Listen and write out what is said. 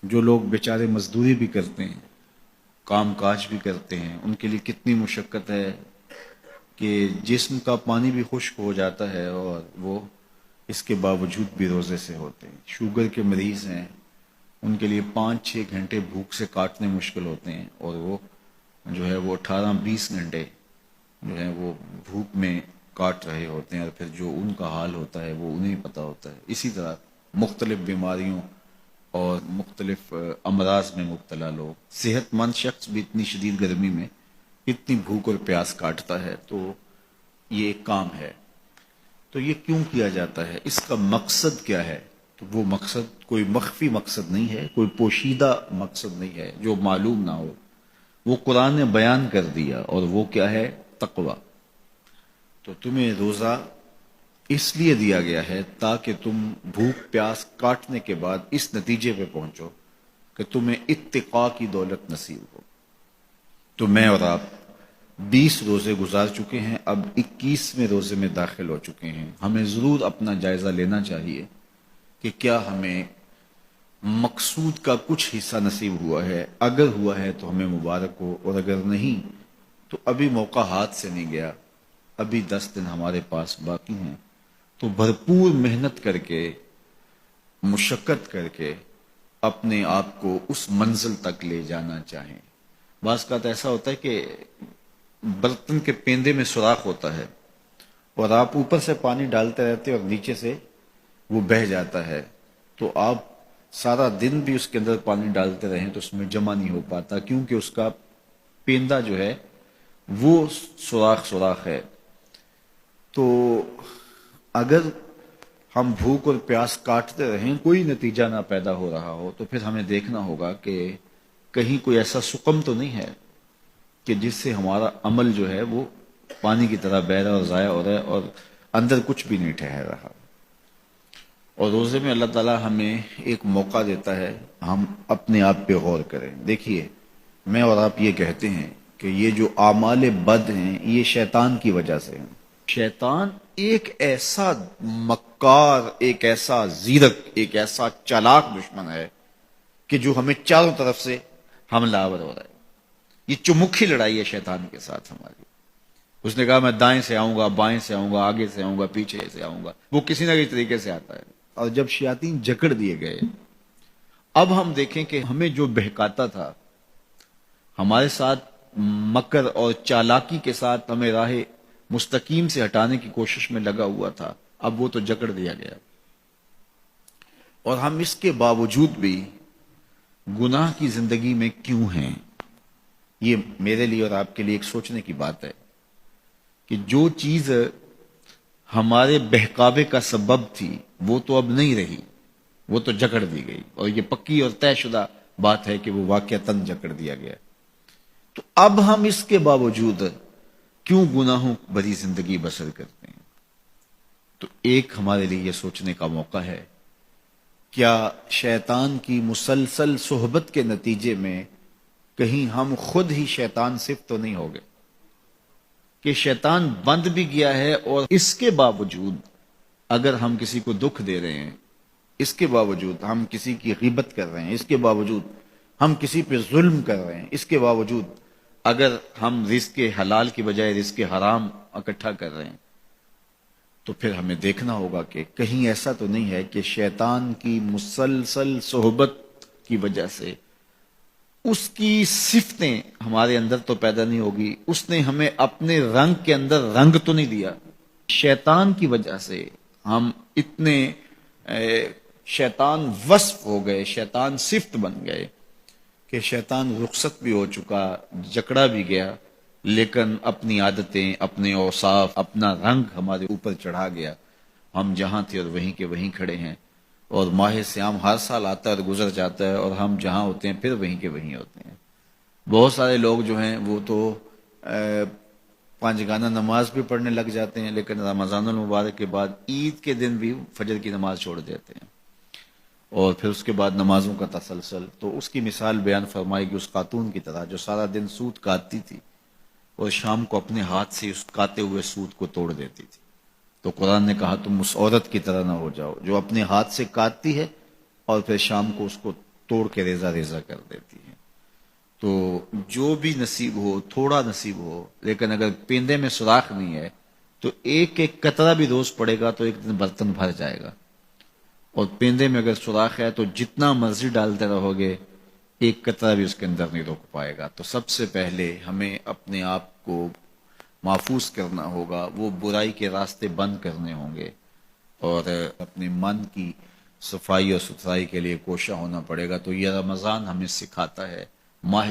جو لوگ بیچارے مزدوری بھی کرتے ہیں، کام کاج بھی کرتے ہیں، ان کے لیے کتنی مشقت ہے کہ جسم کا پانی بھی خشک ہو جاتا ہے اور وہ اس کے باوجود بھی روزے سے ہوتے ہیں۔ شوگر کے مریض ہیں، ان کے لیے 5-6 گھنٹے بھوک سے کاٹنے مشکل ہوتے ہیں، اور وہ جو ہے وہ 18-20 گھنٹے جو ہے وہ بھوک میں کاٹ رہے ہوتے ہیں، اور پھر جو ان کا حال ہوتا ہے وہ انہیں پتہ ہوتا ہے۔ اسی طرح مختلف بیماریوں اور مختلف امراض میں مبتلا لوگ، صحت مند شخص بھی اتنی شدید گرمی میں اتنی بھوک اور پیاس کاٹتا ہے، تو یہ ایک کام ہے۔ تو یہ کیوں کیا جاتا ہے، اس کا مقصد کیا ہے؟ تو وہ مقصد کوئی مخفی مقصد نہیں ہے، کوئی پوشیدہ مقصد نہیں ہے جو معلوم نہ ہو، وہ قرآن نے بیان کر دیا، اور وہ کیا ہے؟ تقوی۔ تو تمہیں روزہ اس لیے دیا گیا ہے تاکہ تم بھوک پیاس کاٹنے کے بعد اس نتیجے پہ پہنچو کہ تمہیں اتقاء کی دولت نصیب ہو۔ تو میں اور آپ 20 روزے گزار چکے ہیں، اب 21ویں روزے میں داخل ہو چکے ہیں۔ ہمیں ضرور اپنا جائزہ لینا چاہیے کہ کیا ہمیں مقصود کا کچھ حصہ نصیب ہوا ہے۔ اگر ہوا ہے تو ہمیں مبارک ہو، اور اگر نہیں تو ابھی موقع ہاتھ سے نہیں گیا، ابھی 10 دن ہمارے پاس باقی ہیں۔ تو بھرپور محنت کر کے، مشقت کر کے اپنے آپ کو اس منزل تک لے جانا چاہیں۔ بعض کا تو ایسا ہوتا ہے کہ برتن کے پیندے میں سوراخ ہوتا ہے، اور آپ اوپر سے پانی ڈالتے رہتے اور نیچے سے وہ بہہ جاتا ہے، تو آپ سارا دن بھی اس کے اندر پانی ڈالتے رہیں تو اس میں جمع نہیں ہو پاتا، کیونکہ اس کا پیندہ جو ہے وہ سوراخ ہے۔ تو اگر ہم بھوک اور پیاس کاٹتے رہیں، کوئی نتیجہ نہ پیدا ہو رہا ہو، تو پھر ہمیں دیکھنا ہوگا کہ کہیں کوئی ایسا سقم تو نہیں ہے کہ جس سے ہمارا عمل جو ہے وہ پانی کی طرح بہہ رہا اور ضائع ہو رہا ہے، اور اندر کچھ بھی نہیں ٹھہر رہا۔ اور روزے میں اللہ تعالیٰ ہمیں ایک موقع دیتا ہے، ہم اپنے آپ پہ غور کریں۔ دیکھیے، میں اور آپ یہ کہتے ہیں کہ یہ جو اعمال بد ہیں یہ شیطان کی وجہ سے ہیں۔ شیطان ایک ایسا مکار، ایک ایسا زیرک، ایک ایسا چالاک دشمن ہے کہ جو ہمیں چاروں طرف سے حملہ آور ہو رہا ہے۔ یہ چمکھی لڑائی ہے شیطان کے ساتھ ہماری۔ اس نے کہا میں دائیں سے آؤں گا، بائیں سے آؤں گا، آگے سے آؤں گا، پیچھے سے آؤں گا، وہ کسی نہ کسی طریقے سے آتا ہے۔ اور جب شیاطین جکڑ دیے گئے، اب ہم دیکھیں کہ ہمیں جو بہکاتا تھا، ہمارے ساتھ مکر اور چالاکی کے ساتھ ہمیں راہ مستقیم سے ہٹانے کی کوشش میں لگا ہوا تھا، اب وہ تو جکڑ دیا گیا، اور ہم اس کے باوجود بھی گناہ کی زندگی میں کیوں ہیں؟ یہ میرے لیے اور آپ کے لیے ایک سوچنے کی بات ہے کہ جو چیز ہمارے بہکاوے کا سبب تھی وہ تو اب نہیں رہی، وہ تو جکڑ دی گئی، اور یہ پکی اور طے شدہ بات ہے کہ وہ واقعتاً جکڑ دیا گیا۔ تو اب ہم اس کے باوجود کیوں گناہوں بھری زندگی بسر کرتے ہیں؟ تو ایک ہمارے لیے یہ سوچنے کا موقع ہے، کیا شیطان کی مسلسل صحبت کے نتیجے میں کہیں ہم خود ہی شیطان صفت تو نہیں ہو گئے کہ شیطان بند بھی گیا ہے، اور اس کے باوجود اگر ہم کسی کو دکھ دے رہے ہیں، اس کے باوجود ہم کسی کی غیبت کر رہے ہیں، اس کے باوجود ہم کسی پہ ظلم کر رہے ہیں، اس کے باوجود اگر ہم رزق حلال کی بجائے رزق حرام اکٹھا کر رہے ہیں، تو پھر ہمیں دیکھنا ہوگا کہ کہیں ایسا تو نہیں ہے کہ شیطان کی مسلسل صحبت کی وجہ سے اس کی صفتیں ہمارے اندر تو پیدا نہیں ہوگی، اس نے ہمیں اپنے رنگ کے اندر رنگ تو نہیں دیا۔ شیطان کی وجہ سے ہم اتنے شیطان وصف ہو گئے، شیطان صفت بن گئے کہ شیطان رخصت بھی ہو چکا، جکڑا بھی گیا، لیکن اپنی عادتیں، اپنے اوصاف، اپنا رنگ ہمارے اوپر چڑھا گیا۔ ہم جہاں تھے اور وہیں کے وہیں کھڑے ہیں، اور ماہ سیام ہر سال آتا ہے اور گزر جاتا ہے، اور ہم جہاں ہوتے ہیں پھر وہیں کے وہیں ہوتے ہیں۔ بہت سارے لوگ جو ہیں وہ تو 5 گانہ نماز بھی پڑھنے لگ جاتے ہیں، لیکن رمضان المبارک کے بعد عید کے دن بھی فجر کی نماز چھوڑ دیتے ہیں، اور پھر اس کے بعد نمازوں کا تسلسل۔ تو اس کی مثال بیان فرمائی کہ اس خاتون کی طرح جو سارا دن سوت کاٹتی تھی اور شام کو اپنے ہاتھ سے اس کاتے ہوئے سوت کو توڑ دیتی تھی۔ تو قرآن نے کہا تم اس عورت کی طرح نہ ہو جاؤ جو اپنے ہاتھ سے کاٹتی ہے اور پھر شام کو اس کو توڑ کے ریزہ ریزہ کر دیتی ہے. تو جو بھی نصیب ہو، تھوڑا نصیب ہو، لیکن اگر پیندے میں سوراخ نہیں ہے تو ایک ایک قطرہ بھی روز پڑے گا تو ایک دن برتن بھر جائے گا. اور پیندے میں اگر سوراخ ہے تو جتنا مرضی ڈالتے رہو گے ایک قطرہ بھی اس کے اندر نہیں روک پائے گا. تو سب سے پہلے ہمیں اپنے آپ کو محفوظ کرنا ہوگا، وہ برائی کے راستے بند کرنے ہوں گے، اور اپنے من کی صفائی اور ستھرائی کے لیے کوشاں ہونا پڑے گا. تو یہ رمضان ہمیں سکھاتا ہے، ماہ